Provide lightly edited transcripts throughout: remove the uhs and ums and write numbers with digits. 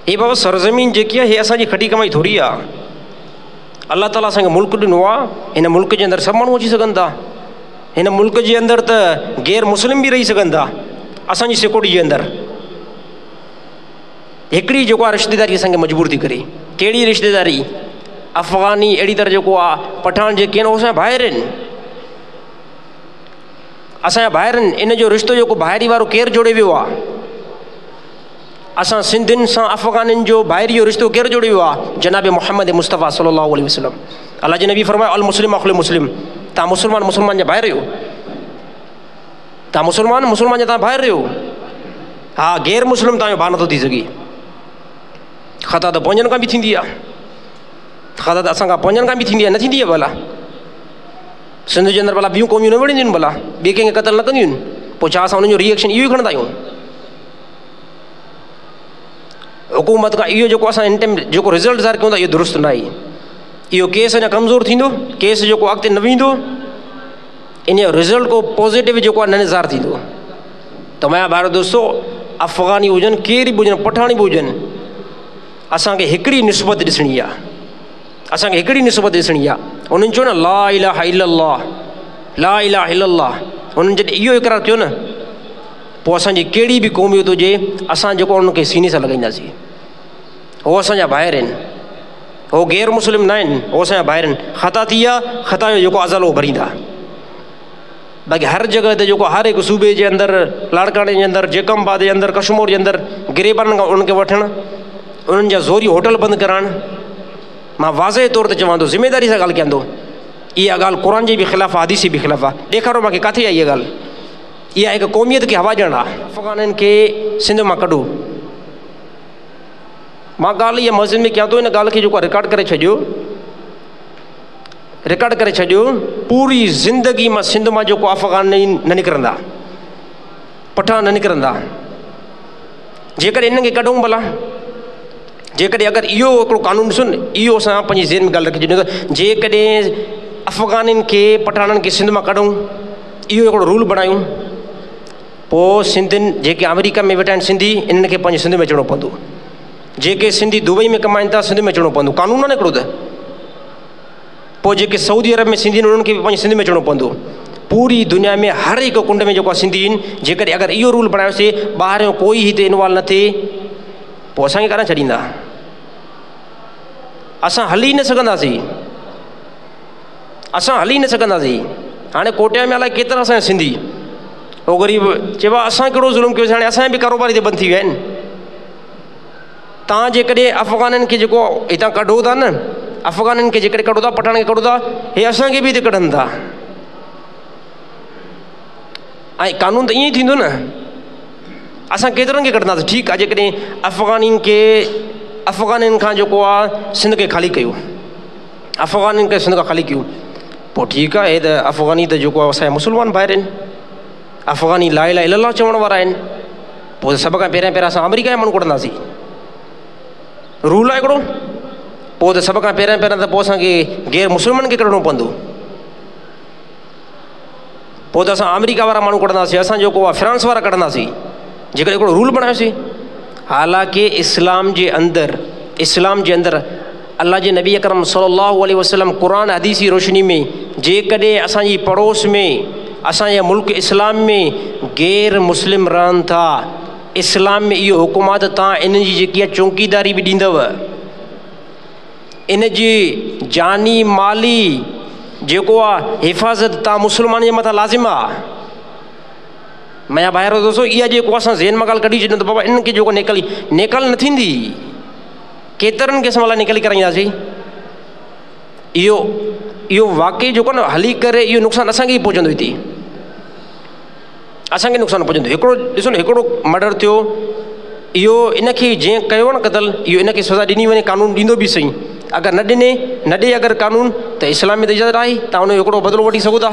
हे बाबा सरज़मीन जेकी आहे हे असांजी खटी कमाई थोरी आहे। अल्लाह ताला असांखे मुल्क ॾिनो आहे, हिन मुल्क जे अंदरि सभु माण्हू अची सघनि था। हिन मुल्क जे अंदरि त गैर मुस्लिम बि रही सघनि था असांजी सिक्योरिटी जे अंदरि। हिकिड़ी जेको आहे रिश्तेदारी असांखे मजबूर थी करे। कहिड़ी रिश्तेदारी? अफ़गानी अहिड़ी तरह जेको आहे पठान जेके आहिनि उहे असांजा ॿाहिरि आहिनि, असांजा ॿाहिरि आहिनि। इन जो रिश्तो जेको ॿाहिरी वारो केरु जोड़े वियो आहे? असां सिंधियुनि सां अफ़गानियुनि जो ॿाहिरि जो रिश्तो केरु जोड़े वियो आहे? जनाब मोहम्मद मुस्तफ़ा सल्लल्लाहु अलैहि वसल्लम। अल्लाह जे नबी फरमायो अल मुस्लिम अख़ुल मुस्लिम। तव्हां मुस्लमान मुस्लमान जे ॿाहिरि आहियो, तव्हां मुस्लमान मुस्लमान जे तव्हां ॿाहिरि आहियो। हा, गैर मुस्लिम तव्हांजो भाउ नथो थी सघे। ख़ता त पंहिंजनि खां बि थींदी आहे, ख़ता त असां खां पंहिंजनि खां बि थींदी आहे, न थींदी आहे? भला सिंध जे अंदरि भला ॿियूं क़ौमियूं न विढ़ंदियूं आहिनि, भला ॿिए कंहिंखे क़तल न कंदियूं आहिनि? पोइ छा असां उन्हनि जो रिएक्शन इहो ई खणंदा आहियूं? हुकूमत खां इहो जेको असां इन टाइम जेको रिज़ल्ट ज़ाहिर कयूं था इहो दुरुस्त न आहे। इहो केस अञा कमज़ोर थींदो, केस जेको अॻिते न वेंदो, इन जो रिज़ल्ट को पॉज़िटिव जेको आहे न ज़ाहिर थींदो। त मुंहिंजा ॿार दोस्तो, अफ़गानी हुजनि केरु बि हुजनि, पठाणी बि हुजनि, असांखे हिकिड़ी निस्बत ॾिसणी आहे, असांखे हिकिड़ी निस्बत ॾिसणी आहे। उन्हनि चयो न ला इलाहा इल्लल्लाह, ला इलाहा इल्लल्लाह। उन्हनि जॾहिं इहो इक़रार कयो न, पोइ असांजी कहिड़ी बि क़ौमियत हुजे असां जेको उनखे सीने सां लॻाईंदासीं। उहो असांजा ॿाहिरि आहिनि, उहो गैर मुस्लिम न आहिनि, उहो असांजा ॿाहिरि आहिनि। ख़ता थी आहे, ख़ता जो जेको अज़ल उहो भरींदा। बाक़ी हर जॻह ते जेको हर हिकु सूबे जे अंदरि, लाड़काणे जे अंदरि, जेकमबाद जे अंदरि, कश्मीर जे अंदरि गिरेबाननि खां उन्हनि खे वठणु, उन्हनि जा ज़ोरी होटल बंदि कराइणु, मां वाज़े तौर ते चवां थो, ज़िमेदारी सां ॻाल्हि कयां थो, इहा ॻाल्हि क़ुर जे बि ख़िलाफ़ु आहे, हदीस बि ख़िलाफ़ु आहे। ॾेखारो मूंखे किथे आहे इहा ॻाल्हि? इहा हिकु क़ौमियत खे हवा ॾियणु आहे। अफ़गाननि खे सिंध मां कढो। मां ॻाल्हि इहा मस्जिद में कयां थो, इन ॻाल्हि खे जेको आहे रिकॉर्ड करे छॾियो, रिकॉर्ड करे छॾियो। पूरी ज़िंदगी मां सिंध मां जेको अफ़गानी न निकिरंदा, पठान न निकिरंदा। जेकॾहिं इन्हनि खे कढूं भला, जेकॾहिं अगरि इहो हिकिड़ो कानून ॾिसो न, इहो असां पंहिंजी ज़हन में ॻाल्हि रखी छॾियूं त जेकॾहिं अफ़गानियुनि खे पठाननि खे सिंध मां कढूं, इहो हिकिड़ो रूल बणायूं, पोइ सिंधियुनि जेके अमेरिका में वेठा आहिनि सिंधी, इन्हनि खे पंहिंजे सिंध में अचिणो पवंदो। जेके सिंधी दुबई में कमाइनि था, सिंध में अचिणो पवंदो। कानून आहे न हिकिड़ो त। पोइ जेके सऊदी अरब में सिंधी आहिनि, उन्हनि खे बि पंहिंजे सिंध में अचिणो पवंदो। पूरी दुनिया में हर हिकु कुंड में जेको आहे सिंधी आहिनि, जेकॾहिं अगरि इहो रूल बणायोसीं ॿाहिरियों कोई हिते इन्वॉल्व न थिए, पोइ असांखे कान छॾींदा। असां हली न सघंदासीं, असां हली न सघंदासीं। हाणे कोटिया में अलाए केतिरा असांजा सिंधी, उहो ग़रीब चइबो आहे असां कहिड़ो ज़ुल्म कयोसीं, हाणे असांजा बि कारोबार हिते बंदि थी विया आहिनि। तव्हां जेकॾहिं अफ़गाननि खे जेको हितां कढो था न, अफ़गाननि खे जेकॾहिं कढो था, पठान खे कढो था, हे असांखे बि हिते कढनि था। ऐं कानून त ईअं ई थींदो न, असां केतिरनि खे कढंदासीं? ठीकु आहे, जेकॾहिं अफ़गानियुनि खां जेको आहे सिंध खे ख़ाली कयो, अफ़गानियुनि खे सिंध खां ख़ाली कयूं, पोइ ठीकु आहे। हे त अफ़गानी त जेको आहे असांजा मुस्लमान ॿाहिरि आहिनि, अफ़गानी ला इलाहा इल्लल्लाह चवण वारा आहिनि। पोइ सभ खां पहिरियां असां अमेरिका जा माण्हू कढंदासीं, रूल आहे हिकिड़ो। पोइ त सभ खां पहिरियां त पोइ असांखे गैर मुस्लिमनि खे कढणो पवंदो। पोइ त असां अमेरिका वारा माण्हू कढंदासीं, असां जेको आहे फ्रांस वारा कढंदासीं, जेकॾहिं हिकिड़ो रूल बणायोसीं। हालांकि इस्लाम जे अंदरि अल्लाह जे नबी अकरम सल्लल्लाहु अलैहि वसल्लम क़ुरान हदीस जी रोशनी में जेकॾहिं असांजी पड़ोस में, असांजे मुल्क इस्लाम में गैर मुस्लिम रहनि था, इस्लाम में इहो हुकुम आहे त तव्हां इन जी जेकी आहे चौकीदारी बि ॾींदव, इन जी जानी माली जेको आहे हिफ़ाज़त तव्हां मुस्लमान जे मथां लाज़िम आहे। मुंहिंजा ॿाहिरि दोस्तो, इहा जेको असां ज़हन मां ॻाल्हि कढी छॾियूं त बाबा इन्हनि खे जेको नेकल न थींदी, केतिरनि खे असां भला निकली कराईंदासीं? इहो वाक़ई जेको न हली करे इहो नुक़सानु असांखे ई पहुचंदो, हिते असांखे नुक़सानु पहुचंदो। हिकिड़ो ॾिसो न, हिकिड़ो मर्डर थियो, इहो इनखे जीअं कयो न क़तल, इहो इनखे सज़ा ॾिनी वञे, कानून ॾींदो बि सही। अगरि न ॾे अगरि कानून, त इस्लाम में त इजाज़त आहे, तव्हां उनजो हिकिड़ो बदिलो वठी सघो था।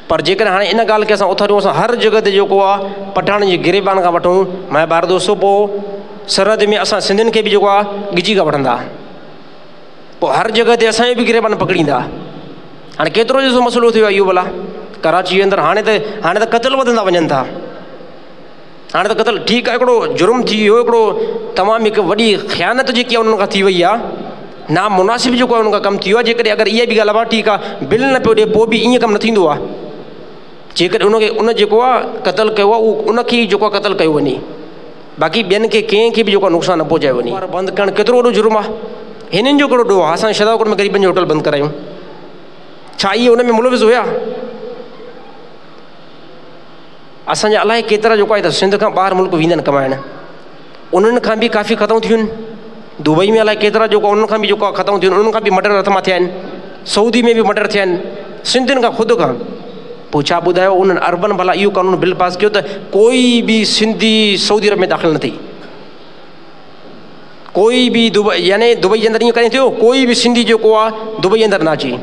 पर जेकॾहिं हाणे इन ॻाल्हि खे असां उथारियूं, असां हर जॻह ते जेको आहे पठान जी गिरेबान खां वठूं, मुंहिंजा ॿार दोस्तो, पोइ सरहद में असां सिंधियुनि खे बि जेको आहे ॻिची खां वठंदा, पोइ हर जॻह ते असांजो बि गिरेबान पकड़ींदा। हाणे केतिरो ॾिसो मसइलो थियो आहे इहो भला कराची जे अंदरि। हाणे त क़तल वधंदा वञनि था, हाँ तो क़त्ल ठीक है, हिकिड़ो जुर्म थी वियो, हिकिड़ो तमामु हिकु वॾी ख़यानत जेकी आहे उन्हनि खां थी वई आहे, नामुनासिब जेको आहे उन्हनि खां कमु थी वियो आहे। जेकॾहिं अगरि इहा बि ॻाल्हि आहे ठीकु आहे, बिल न पियो ॾिए पोइ बि ईअं कमु न थींदो आहे। जेकॾहिं उनखे उन जेको आहे क़त्ल कयो आहे उहो उनखे ई जेको आहे क़त्ल कयो वञे, बाक़ी ॿियनि खे कंहिंखे बि जेको आहे नुक़सानु न पहुचाए वञे। बंदि करणु केतिरो वॾो जुर्म आहे, हिननि जो कहिड़ो ॾोह आहे। असां शदाकोट में ग़रीबनि जो होटल बंदि करायूं, छा इहे उन में मुलविज़ हुया? असांजा अलाए केतिरा जेको आहे त सिंध खां ॿाहिरि मुल्क वेंदा आहिनि कमाइण, उन्हनि खां बि काफ़ी ख़तमु थियूं आहिनि। दुबई में अलाए केतिरा जेको उन्हनि खां बि जेको आहे ख़तमु थियूं आहिनि, उन्हनि खां बि मर्डर हथ मां थिया आहिनि, सऊदी में बि मर्डर थिया आहिनि, सिंधियुनि खां ख़ुदि खां। पोइ छा ॿुधायो उन्हनि अरबन भला इहो कानून बिल पास कयो त कोई बि सिंधी सऊदी अरब में दाख़िल न थी, कोई बि दुबई यानी दुबई जे अंदरि ईअं कॾहिं थियो कोई बि सिंधी जेको आहे दुबई अंदरि न अचे,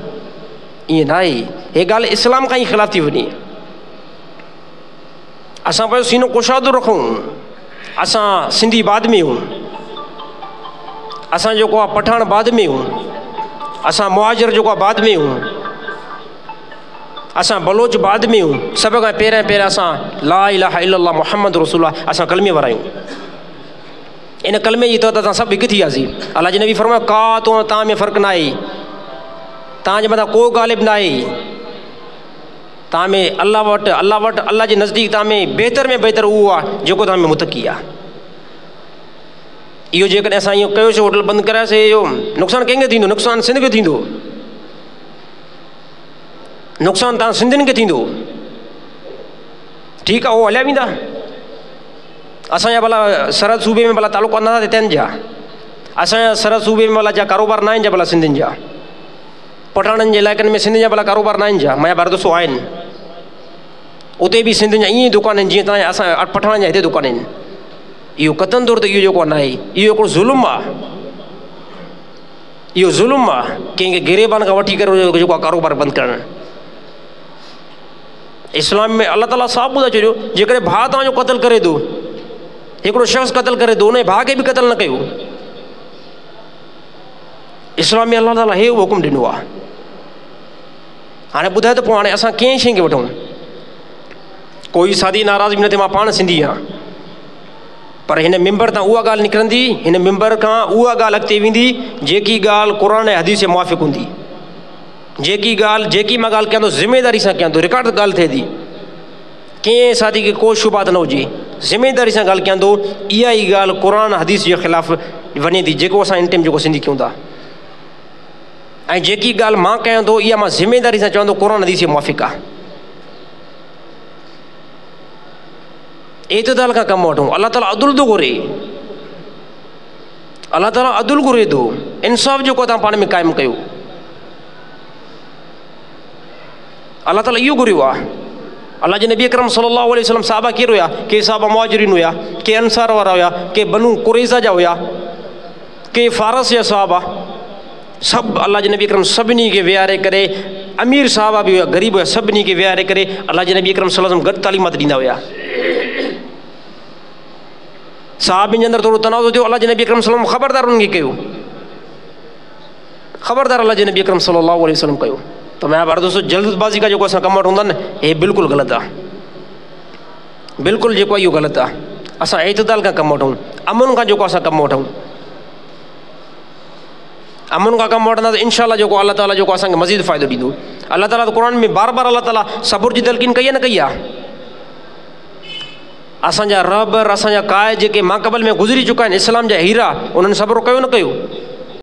ईअं न आहे। हे ॻाल्हि इस्लाम खां ई ख़िलाफ़ु थी वञे। असां पंहिंजो सीनो कुशादो रखूं, असां सिंधी बाद में आहियूं, असां जेको आहे पठान बाद में आहियूं, असां मुहाजिर जेको आहे बाद में आहियूं, असां बलोच बाद में आहियूं। सभ खां पहिरियां असां ला इलाहा इल्लल्लाह मुहम्मद रसूलुल्लाह, असां कलमे वारा आहियूं। इन कलमे जी तौर ते असां सभु हिकु थी वियासीं। अलाह जे नबी फरमायो का तो तव्हां में फ़र्क़ु न आहे, तव्हांजे मथां को ग़ालिब न आहे, तव्हां में अलाह वटि अलाह जे नज़दीक तव्हां में बहितर उहो आहे जेको तव्हां में मुतक़ी आहे। इहो जेकॾहिं असां इहो कयोसीं, होटल बंदि करायोसीं, इहो नुक़सानु कंहिंखे थींदो? नुक़सानु सिंध खे थींदो, नुक़सानु तव्हां सिंधियुनि खे थींदो। ठीकु आहे, उहो हलिया वेंदा। असांजा भला सरहद सूबे में भला तालुका नथा थियनि जा, असांजा सरहद सूबे में भला जा कारोबार न आहिनि जा भला सिंधियुनि जा, पठाणनि जे इलाइक़नि में सिंधियुनि जा भला कारोबार न आहिनि जा, मां भरदसो आहिनि, उते बि सिंधियुनि जा ईअं ई दुकान आहिनि जीअं तव्हां असां पठाणनि जा हिते दुकान आहिनि। इहो क़तन तौर ते इहो जेको न आहे, इहो हिकिड़ो ज़ुल्म आहे, इहो ज़ुल्म आहे कंहिंखे गिरेबान खां वठी करे जेको आहे कारोबार बंदि करणु। इस्लाम में अलाह ताला साफ़ ॿुधाए छॾियो, जेकॾहिं भाउ तव्हांजो क़त्ल करे थो, हिकिड़ो शख़्स क़त्ल करे थो, उन भाउ खे बि क़त्ल न कयो। इस्लाम में अलाह ताला हे हुकुम ॾिनो आहे। हाणे ॿुधाए त पोइ हाणे असां कंहिं शइ खे वठूं? कोई सादी नाराज़गी न थिए, मां पाण सिंधी आहियां, पर हिन मिंबर तां उहा ॻाल्हि निकिरंदी, हिन मिंबर खां उहा ॻाल्हि अॻिते वेंदी जेकी ॻाल्हि क़ुर ऐं हदीस जे मुआफ़िक़ हूंदी, जेकी मां ॻाल्हि कयां थो ज़िमेदारी सां कयां थो, रिकॉर्ड ॻाल्हि थिए थी, कंहिं साथी खे को शुबात न हुजे, ज़िमेदारी सां ॻाल्हि कयां थो, इहा ई ॻाल्हि क़ुर हदीस जे ख़िलाफ़ु वञे थी, जेको असां इन टाइम जेको सिंधी कयूं था। ऐं जेकी ॻाल्हि मां कयां थो इहा मां ज़िमेदारी सां चवां थो क़ुर हदीस जे मुआफ़िक़ आहे। एतदाल खां कमु वठूं। अलाह ताला अदुल थो घुरे, अलाह ताला अदुल घुरे थो, इंसाफ़ जेको तव्हां पाण में क़ाइमु कयो। अलाह ताला इहो घुरियो आहे। अलाह जे नबी अकरम सल्लल्लाहु अलैहि वसल्लम साहबा केरु हुया? के साहबा मुहाजिरीन हुया, के अंसार वारा हुया, के बनू कुरैज़ा जा हुया, के फारस जा साहबा, सभु अलाह जे नबी अकरम सभिनी खे विहारे करे, अमीर साहबा बि हुया, ग़रीब हुया, सभिनी खे विहारे करे अलाह जे नबी अकरम सल्लल्लाहु अलैहि वसल्लम गॾु तालीमात ॾींदा हुया। साहबनि जे अंदरि थोरो तनाज़ो थियो, अलाह जे नबी अकरम सल्लल्लाहु अलैहि वसल्लम ख़बरदार उन्हनि खे कयो, ख़बरदार अलाह जे नबी अकरम सल्लल्लाहु अलैहि वसल्लम कयो। त मैं दोस्तों जल्दबाज़ी का जो असां कमु वठूं था न, हे बिल्कुलु ग़लति आहे, बिल्कुलु जेको आहे इहो ग़लति आहे। असां एतदाल खां कमु वठूं, अमन खां जेको असां कमु वठूं, अमन खां कमु वठंदासीं इंशाअल्लाह जेको अलाह ताला जेको असांखे मज़ीद फ़ाइदो ॾींदो। अलाह ताला त क़ुर में बार बार अलाह ताला सबुर जी तलक़ीन कई आहे न कई आहे। असांजा रहबर, असांजा क़ाइद जेके माक़बल में गुज़री चुका आहिनि, इस्लाम जा हीरा, उन्हनि सबुरु कयो न कयो?